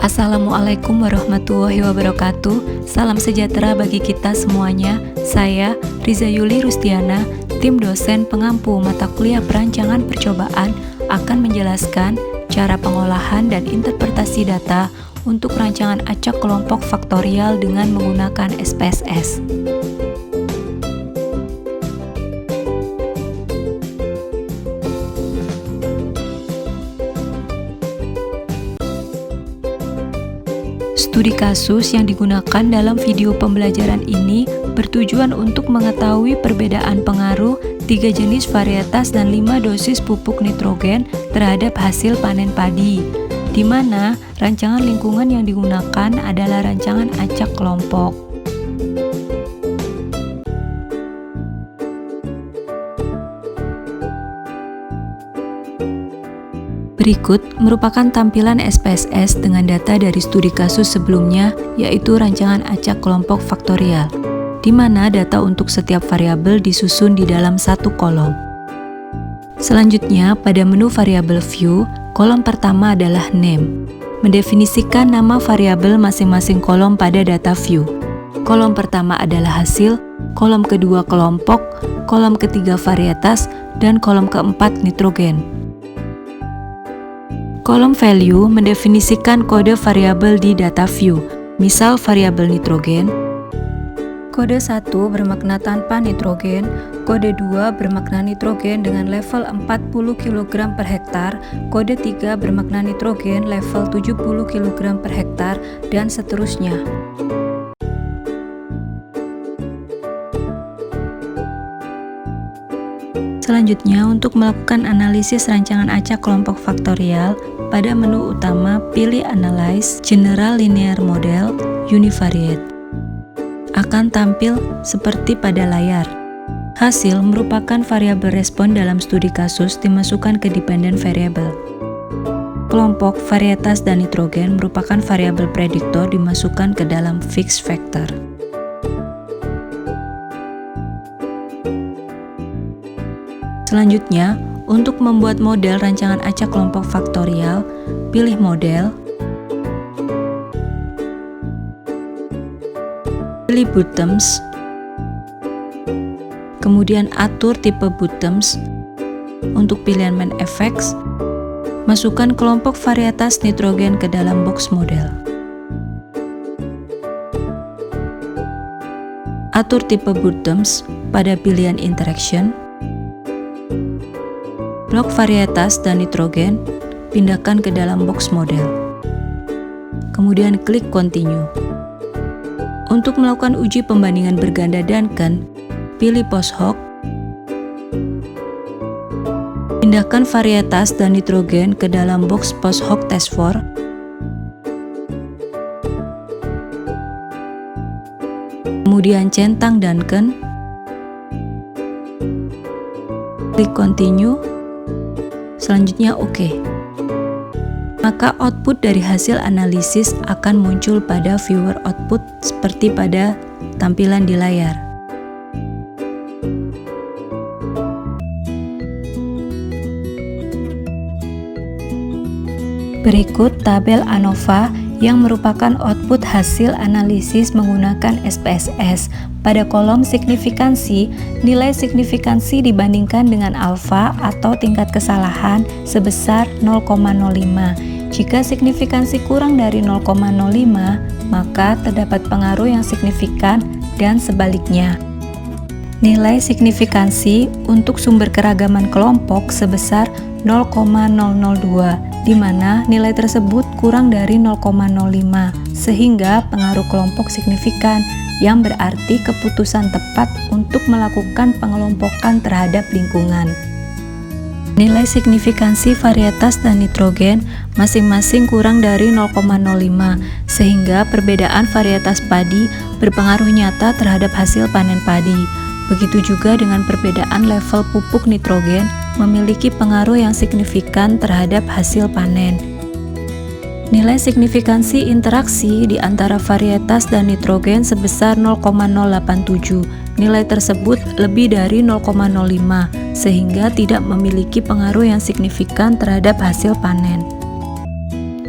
Assalamualaikum warahmatullahi wabarakatuh. Salam sejahtera bagi kita semuanya. Saya Riza Yuli Rustiana, tim dosen pengampu mata kuliah perancangan percobaan akan menjelaskan cara pengolahan dan interpretasi data untuk rancangan acak kelompok faktorial dengan menggunakan SPSS. Studi kasus yang digunakan dalam video pembelajaran ini bertujuan untuk mengetahui perbedaan pengaruh 3 jenis varietas dan 5 dosis pupuk nitrogen terhadap hasil panen padi, di mana rancangan lingkungan yang digunakan adalah rancangan acak kelompok. Berikut merupakan tampilan SPSS dengan data dari studi kasus sebelumnya, yaitu rancangan acak kelompok faktorial, di mana data untuk setiap variabel disusun di dalam satu kolom. Selanjutnya, pada menu variabel view, kolom pertama adalah name, mendefinisikan nama variabel masing-masing kolom pada data view. Kolom pertama adalah hasil, kolom kedua kelompok, kolom ketiga varietas, dan kolom keempat nitrogen. Kolom value mendefinisikan kode variabel di data view, misal variabel nitrogen. Kode 1 bermakna tanpa nitrogen, kode 2 bermakna nitrogen dengan level 40 kg per hektar, kode 3 bermakna nitrogen level 70 kg per hektar, dan seterusnya. Selanjutnya, untuk melakukan analisis rancangan acak kelompok faktorial, pada menu utama pilih Analyze General Linear Model Univariate. Akan tampil seperti pada layar. Hasil merupakan variabel respon dalam studi kasus dimasukkan ke dependent variable. Kelompok, varietas, dan nitrogen merupakan variabel prediktor dimasukkan ke dalam fixed vector. Selanjutnya, untuk membuat model rancangan acak kelompok faktorial, pilih model, pilih bottoms, kemudian atur tipe bottoms. Untuk pilihan main effects, masukkan kelompok varietas nitrogen ke dalam box model. Atur tipe bottoms pada pilihan interaction. Blok varietas dan nitrogen pindahkan ke dalam box model. Kemudian klik continue. Untuk melakukan uji pembandingan berganda Duncan, pilih post hoc. Pindahkan varietas dan nitrogen ke dalam box post hoc test for. Kemudian centang Duncan. Klik continue. Selanjutnya OK. Maka output dari hasil analisis akan muncul pada viewer output seperti pada tampilan di layar. Berikut tabel ANOVA yang merupakan output hasil analisis menggunakan SPSS. Pada kolom signifikansi, nilai signifikansi dibandingkan dengan alfa atau tingkat kesalahan sebesar 0,05. Jika signifikansi kurang dari 0,05, maka terdapat pengaruh yang signifikan dan sebaliknya. Nilai signifikansi untuk sumber keragaman kelompok sebesar 0,002, di mana nilai tersebut kurang dari 0,05, sehingga pengaruh kelompok signifikan, yang berarti keputusan tepat untuk melakukan pengelompokan terhadap lingkungan. Nilai signifikansi varietas dan nitrogen masing-masing kurang dari 0,05, sehingga perbedaan varietas padi berpengaruh nyata terhadap hasil panen padi. Begitu juga dengan perbedaan level pupuk nitrogen memiliki pengaruh yang signifikan terhadap hasil panen. Nilai signifikansi interaksi di antara varietas dan nitrogen sebesar 0,087. Nilai tersebut lebih dari 0,05, sehingga tidak memiliki pengaruh yang signifikan terhadap hasil panen.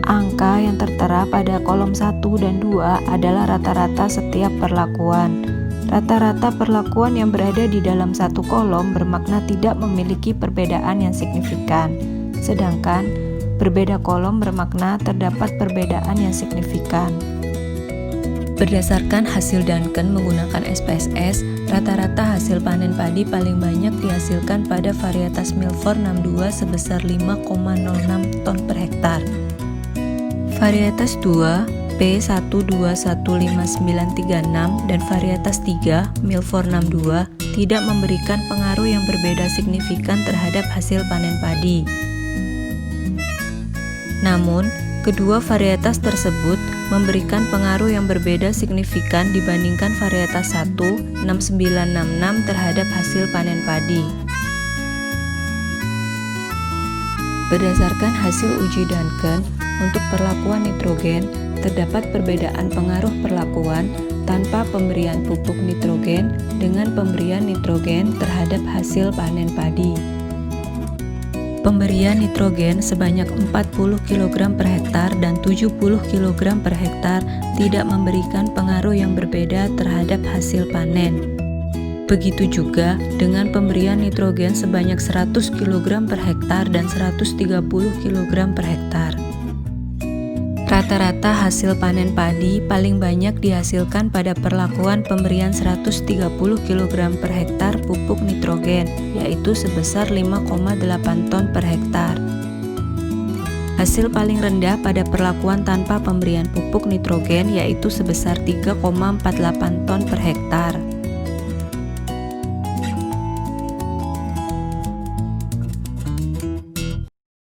Angka yang tertera pada kolom 1 dan 2 adalah rata-rata setiap perlakuan. Rata-rata perlakuan yang berada di dalam satu kolom bermakna tidak memiliki perbedaan yang signifikan, sedangkan berbeda kolom bermakna terdapat perbedaan yang signifikan. Berdasarkan hasil Duncan menggunakan SPSS, rata-rata hasil panen padi paling banyak dihasilkan pada varietas Milford 62 sebesar 5,06 ton per hektar. Varietas 2, P12153936 dan varietas 3, Milford 62 tidak memberikan pengaruh yang berbeda signifikan terhadap hasil panen padi. Namun, kedua varietas tersebut memberikan pengaruh yang berbeda signifikan dibandingkan varietas 1, 6966 terhadap hasil panen padi. Berdasarkan hasil uji Duncan, untuk perlakuan nitrogen, terdapat perbedaan pengaruh perlakuan tanpa pemberian pupuk nitrogen dengan pemberian nitrogen terhadap hasil panen padi. Pemberian nitrogen sebanyak 40 kg per hektar dan 70 kg per hektar tidak memberikan pengaruh yang berbeda terhadap hasil panen. Begitu juga dengan pemberian nitrogen sebanyak 100 kg per hektar dan 130 kg per hektar. Rata-rata hasil panen padi paling banyak dihasilkan pada perlakuan pemberian 130 kg per hektar pupuk nitrogen, yaitu sebesar 5,8 ton per hektar. Hasil paling rendah pada perlakuan tanpa pemberian pupuk nitrogen yaitu sebesar 3,48 ton per hektar.